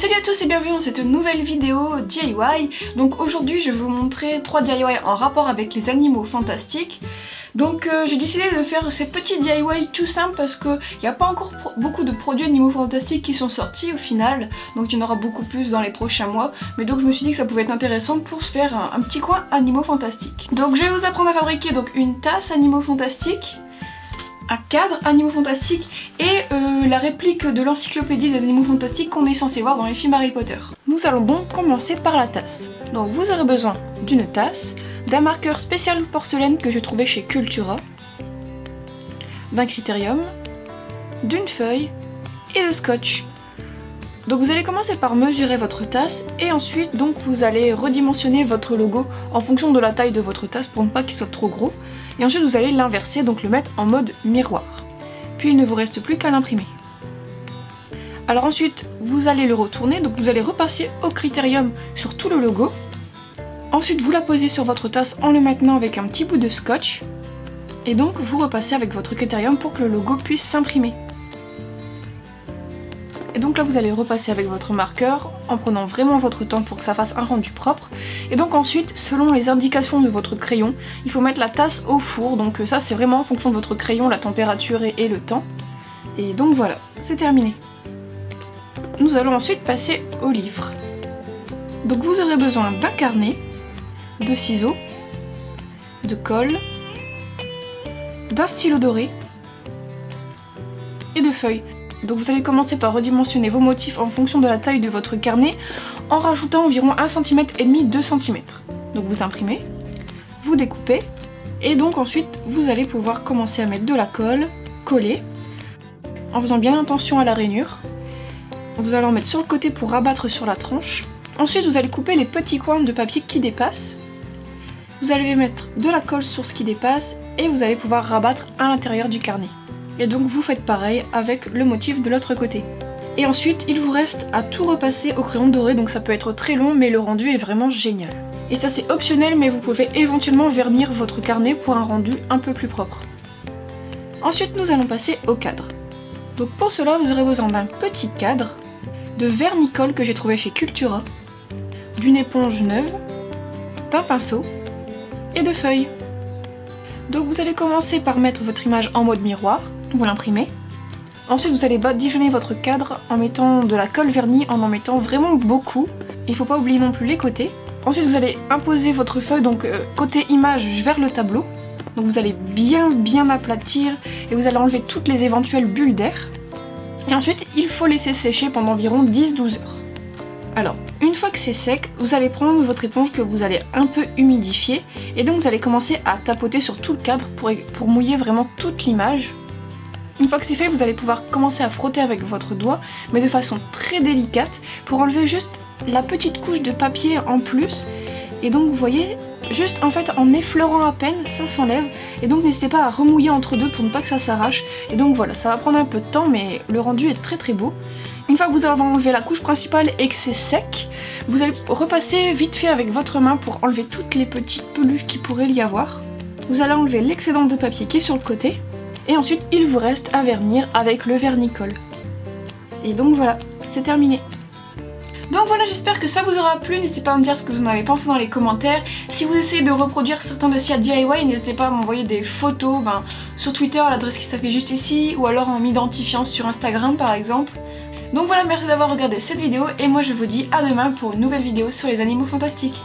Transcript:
Salut à tous et bienvenue dans cette nouvelle vidéo DIY. Donc aujourd'hui je vais vous montrer 3 DIY en rapport avec les animaux fantastiques. Donc j'ai décidé de faire ces petits DIY tout simples parce qu'il n'y a pas encore beaucoup de produits animaux fantastiques qui sont sortis au final. Donc il y en aura beaucoup plus dans les prochains mois. Mais donc je me suis dit que ça pouvait être intéressant pour se faire un petit coin animaux fantastiques. Donc je vais vous apprendre à fabriquer donc une tasse animaux fantastiques, un cadre animaux fantastiques et la réplique de l'encyclopédie des animaux fantastiques qu'on est censé voir dans les films Harry Potter. Nous allons donc commencer par la tasse. Donc vous aurez besoin d'une tasse, d'un marqueur spécial porcelaine que j'ai trouvé chez Cultura, d'un critérium, d'une feuille et de scotch. Donc vous allez commencer par mesurer votre tasse et ensuite donc vous allez redimensionner votre logo en fonction de la taille de votre tasse pour ne pas qu'il soit trop gros. Et ensuite vous allez l'inverser, donc le mettre en mode miroir. Puis il ne vous reste plus qu'à l'imprimer. Alors ensuite vous allez le retourner, donc vous allez repasser au critérium sur tout le logo. Ensuite vous la posez sur votre tasse en le maintenant avec un petit bout de scotch. Et donc vous repassez avec votre critérium pour que le logo puisse s'imprimer. Et donc là vous allez repasser avec votre marqueur en prenant vraiment votre temps pour que ça fasse un rendu propre. Et donc ensuite, selon les indications de votre crayon, il faut mettre la tasse au four. Donc ça c'est vraiment en fonction de votre crayon, la température et le temps. Et donc voilà, c'est terminé. Nous allons ensuite passer au livre. Donc vous aurez besoin d'un carnet, de ciseaux, de colle, d'un stylo doré et de feuilles. Donc vous allez commencer par redimensionner vos motifs en fonction de la taille de votre carnet en rajoutant environ 1,5 cm, 2 cm. Donc vous imprimez, vous découpez et donc ensuite vous allez pouvoir commencer à mettre de la colle, coller, en faisant bien attention à la rainure. Vous allez en mettre sur le côté pour rabattre sur la tranche. Ensuite vous allez couper les petits coins de papier qui dépassent. Vous allez mettre de la colle sur ce qui dépasse et vous allez pouvoir rabattre à l'intérieur du carnet. Et donc vous faites pareil avec le motif de l'autre côté. Et ensuite il vous reste à tout repasser au crayon doré, donc ça peut être très long mais le rendu est vraiment génial. Et ça c'est optionnel mais vous pouvez éventuellement vernir votre carnet pour un rendu un peu plus propre. Ensuite nous allons passer au cadre. Donc pour cela vous aurez besoin d'un petit cadre, de vernicole que j'ai trouvé chez Cultura, d'une éponge neuve, d'un pinceau et de feuilles. Donc vous allez commencer par mettre votre image en mode miroir, vous l'imprimez. Ensuite vous allez badigeonner votre cadre en mettant de la colle vernie, en mettant vraiment beaucoup. Il ne faut pas oublier non plus les côtés. Ensuite vous allez imposer votre feuille, donc côté image vers le tableau. Donc vous allez bien aplatir et vous allez enlever toutes les éventuelles bulles d'air. Et ensuite il faut laisser sécher pendant environ 10-12 heures. Alors, une fois que c'est sec, vous allez prendre votre éponge que vous allez un peu humidifier et donc vous allez commencer à tapoter sur tout le cadre pour mouiller vraiment toute l'image. Une fois que c'est fait, vous allez pouvoir commencer à frotter avec votre doigt, mais de façon très délicate pour enlever juste la petite couche de papier en plus. Et donc vous voyez, juste en fait en effleurant à peine, ça s'enlève. Et donc n'hésitez pas à remouiller entre deux pour ne pas que ça s'arrache. Et donc voilà, ça va prendre un peu de temps, mais le rendu est très beau. Une fois que vous avez enlevé la couche principale et que c'est sec, vous allez repasser vite fait avec votre main pour enlever toutes les petites peluches qui pourraient y avoir. Vous allez enlever l'excédent de papier qui est sur le côté. Et ensuite, il vous reste à vernir avec le vernicole. Et donc voilà, c'est terminé. Donc voilà, j'espère que ça vous aura plu. N'hésitez pas à me dire ce que vous en avez pensé dans les commentaires. Si vous essayez de reproduire certains de ces DIY, n'hésitez pas à m'envoyer des photos sur Twitter à l'adresse qui s'affiche juste ici, ou alors en m'identifiant sur Instagram par exemple. Donc voilà, merci d'avoir regardé cette vidéo et moi je vous dis à demain pour une nouvelle vidéo sur les animaux fantastiques.